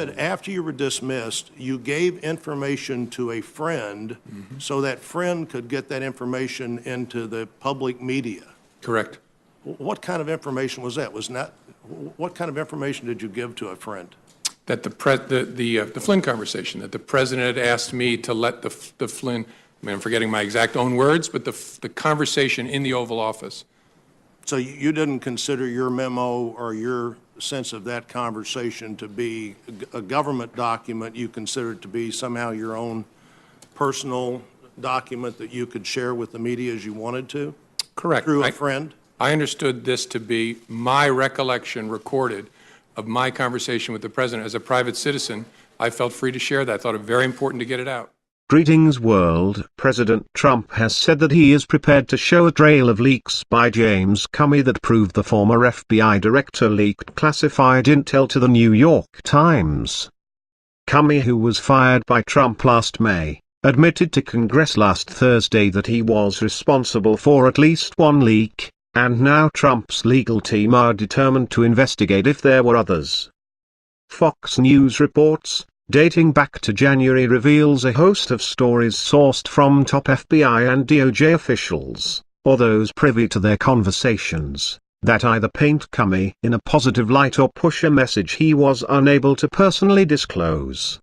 said after you were dismissed, you gave information to a friend so that friend could get that information into the public media. Correct. What kind of information was that? What kind of information did you give to a friend? That the Flynn conversation, that the president had asked me to let the Flynn, I mean, I'm forgetting my exact own words, but the conversation in the Oval Office. So you didn't consider your memo or your sense of that conversation to be a government document. You considered it to be somehow your own personal document that you could share with the media as you wanted to? Correct. Through a friend? I understood this to be my recollection recorded of my conversation with the president. As a private citizen, I felt free to share that. I thought it very important to get it out. Greetings world. President Trump has said that he is prepared to show a trail of leaks by James Comey that proved the former FBI director leaked classified intel to the New York Times. Comey, who was fired by Trump last May, admitted to Congress last Thursday that he was responsible for at least one leak, and now Trump's legal team are determined to investigate if there were others. Fox News reports, dating back to January, reveals a host of stories sourced from top FBI and DOJ officials, or those privy to their conversations, that either paint Comey in a positive light or push a message he was unable to personally disclose.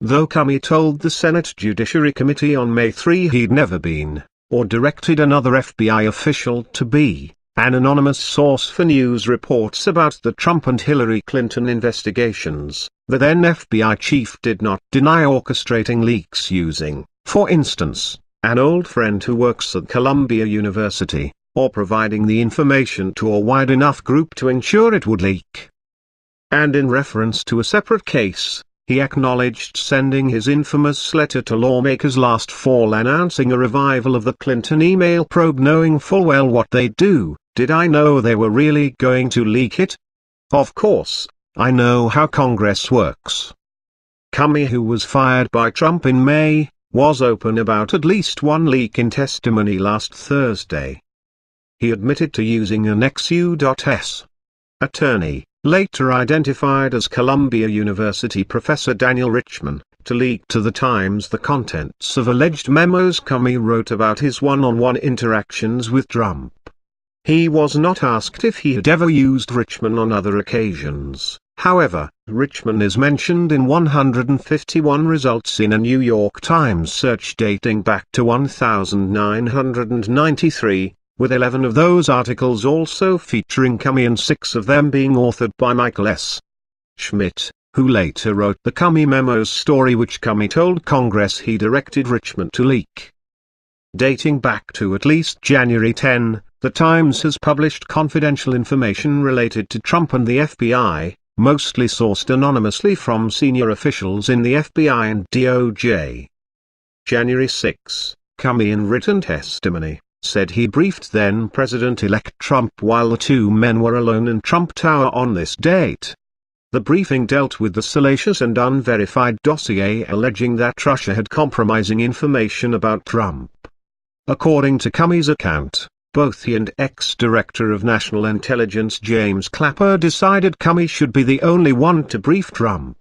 Though Comey told the Senate Judiciary Committee on May 3 he'd never been, or directed another FBI official to be, an anonymous source for news reports about the Trump and Hillary Clinton investigations, the then FBI chief did not deny orchestrating leaks using, for instance, an old friend who works at Columbia University, or providing the information to a wide enough group to ensure it would leak. And in reference to a separate case, he acknowledged sending his infamous letter to lawmakers last fall announcing a revival of the Clinton email probe, knowing full well what they'd do. Did I know they were really going to leak it? Of course, I know how Congress works. Comey, who was fired by Trump in May, was open about at least one leak in testimony last Thursday. He admitted to using an XU.S. attorney, later identified as Columbia University professor Daniel Richman, to leak to the Times the contents of alleged memos Comey wrote about his one-on-one interactions with Trump. He was not asked if he had ever used Richman on other occasions. However, Richman is mentioned in 151 results in a New York Times search dating back to 1993, with 11 of those articles also featuring Comey and 6 of them being authored by Michael S. Schmidt, who later wrote the Comey memos story which Comey told Congress he directed Richman to leak. Dating back to at least January 10, the Times has published confidential information related to Trump and the FBI, mostly sourced anonymously from senior officials in the FBI and DOJ. January 6, Comey in written testimony said he briefed then-President-elect Trump while the two men were alone in Trump Tower on this date. The briefing dealt with the salacious and unverified dossier alleging that Russia had compromising information about Trump. According to Comey's account, both he and ex-Director of National Intelligence James Clapper decided Comey should be the only one to brief Trump.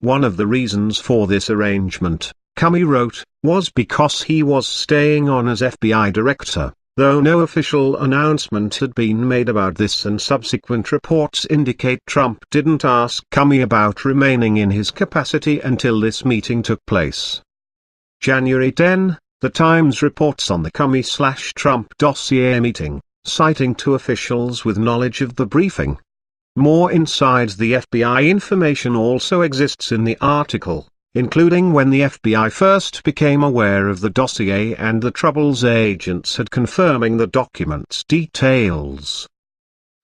One of the reasons for this arrangement, Comey wrote, was because he was staying on as FBI director, though no official announcement had been made about this, and subsequent reports indicate Trump didn't ask Comey about remaining in his capacity until this meeting took place. January 10, the Times reports on the Comey/Trump dossier meeting, citing 2 officials with knowledge of the briefing. More inside the FBI information also exists in the article, including when the FBI first became aware of the dossier and the troubles agents had confirming the document's details.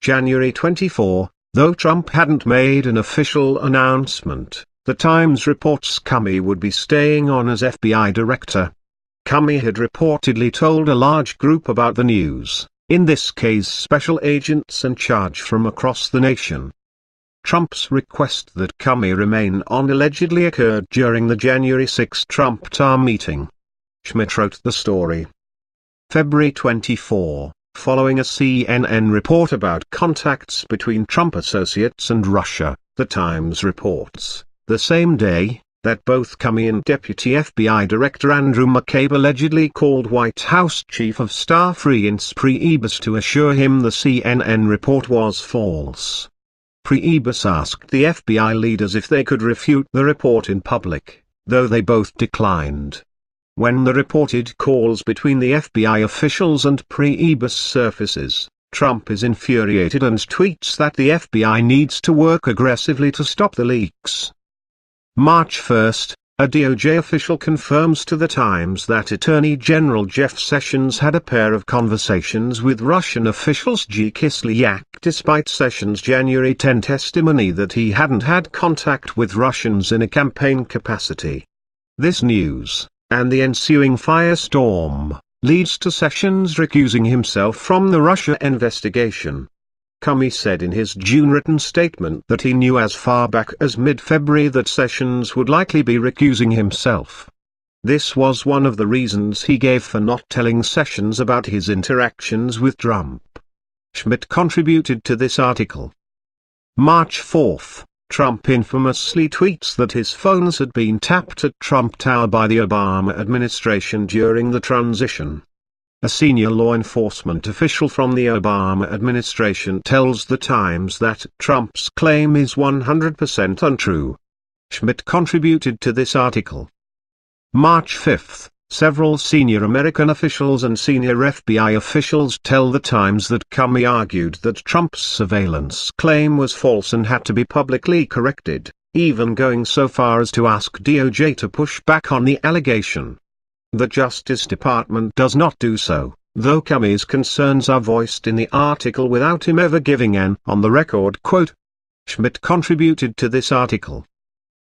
January 24, though Trump hadn't made an official announcement, the Times reports Comey would be staying on as FBI director. Comey had reportedly told a large group about the news, in this case special agents in charge from across the nation. Trump's request that Comey remain on allegedly occurred during the January 6 Trump Tower meeting. Schmidt wrote the story. February 24, following a CNN report about contacts between Trump associates and Russia, The Times reports, the same day, that both Comey and Deputy FBI Director Andrew McCabe allegedly called White House Chief of Staff Reince Priebus to assure him the CNN report was false. Priebus asked the FBI leaders if they could refute the report in public, though they both declined. When the reported calls between the FBI officials and Priebus surfaces, Trump is infuriated and tweets that the FBI needs to work aggressively to stop the leaks. March 1, a DOJ official confirms to The Times that Attorney General Jeff Sessions had a pair of conversations with Russian officials G. Kislyak despite Sessions' January 10 testimony that he hadn't had contact with Russians in a campaign capacity. This news, and the ensuing firestorm, leads to Sessions recusing himself from the Russia investigation. Comey said in his June written statement that he knew as far back as mid-February that Sessions would likely be recusing himself. This was one of the reasons he gave for not telling Sessions about his interactions with Trump. Schmidt contributed to this article. March 4, Trump infamously tweets that his phones had been tapped at Trump Tower by the Obama administration during the transition. A senior law enforcement official from the Obama administration tells The Times that Trump's claim is 100% untrue. Schmidt contributed to this article. March 5, several senior American officials and senior FBI officials tell The Times that Comey argued that Trump's surveillance claim was false and had to be publicly corrected, even going so far as to ask DOJ to push back on the allegation. The Justice Department does not do so, though Comey's concerns are voiced in the article without him ever giving an on-the-record quote. Schmidt contributed to this article.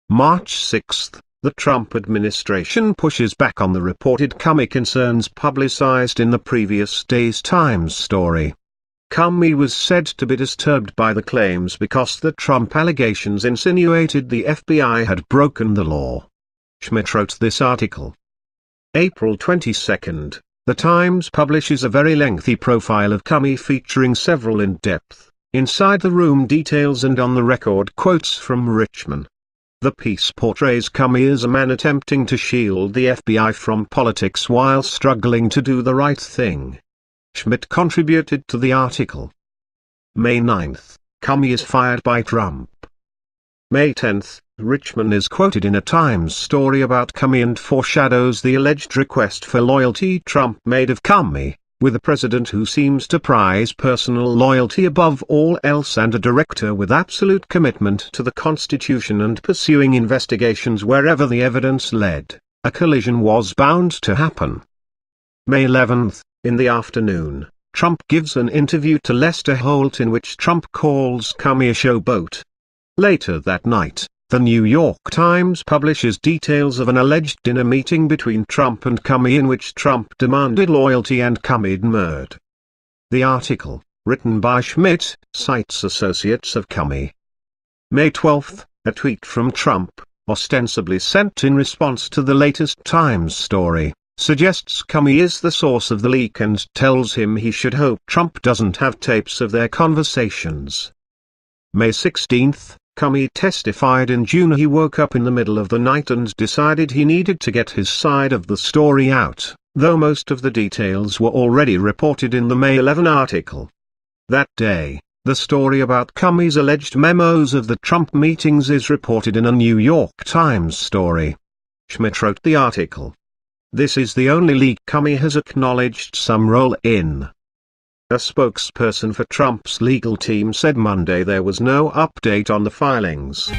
March 6, the Trump administration pushes back on the reported Comey concerns publicized in the previous day's Times story. Comey was said to be disturbed by the claims because the Trump allegations insinuated the FBI had broken the law. Schmidt wrote this article. April 22, The Times publishes a very lengthy profile of Comey featuring several in-depth, inside-the-room details and on-the-record quotes from Richmond. The piece portrays Comey as a man attempting to shield the FBI from politics while struggling to do the right thing. Schmidt contributed to the article. May 9, Comey is fired by Trump. May 10, Richmond is quoted in a Times story about Comey and foreshadows the alleged request for loyalty Trump made of Comey, with a president who seems to prize personal loyalty above all else and a director with absolute commitment to the Constitution and pursuing investigations wherever the evidence led. A collision was bound to happen. May 11, in the afternoon, Trump gives an interview to Lester Holt in which Trump calls Comey a showboat. Later that night, The New York Times publishes details of an alleged dinner meeting between Trump and Comey in which Trump demanded loyalty and Comey demurred. The article, written by Schmidt, cites associates of Comey. May 12, a tweet from Trump, ostensibly sent in response to the latest Times story, suggests Comey is the source of the leak and tells him he should hope Trump doesn't have tapes of their conversations. May 16, Comey testified in June he woke up in the middle of the night and decided he needed to get his side of the story out, though most of the details were already reported in the May 11 article. That day, the story about Comey's alleged memos of the Trump meetings is reported in a New York Times story. Schmidt wrote the article. This is the only leak Comey has acknowledged some role in. A spokesperson for Trump's legal team said Monday there was no update on the filings.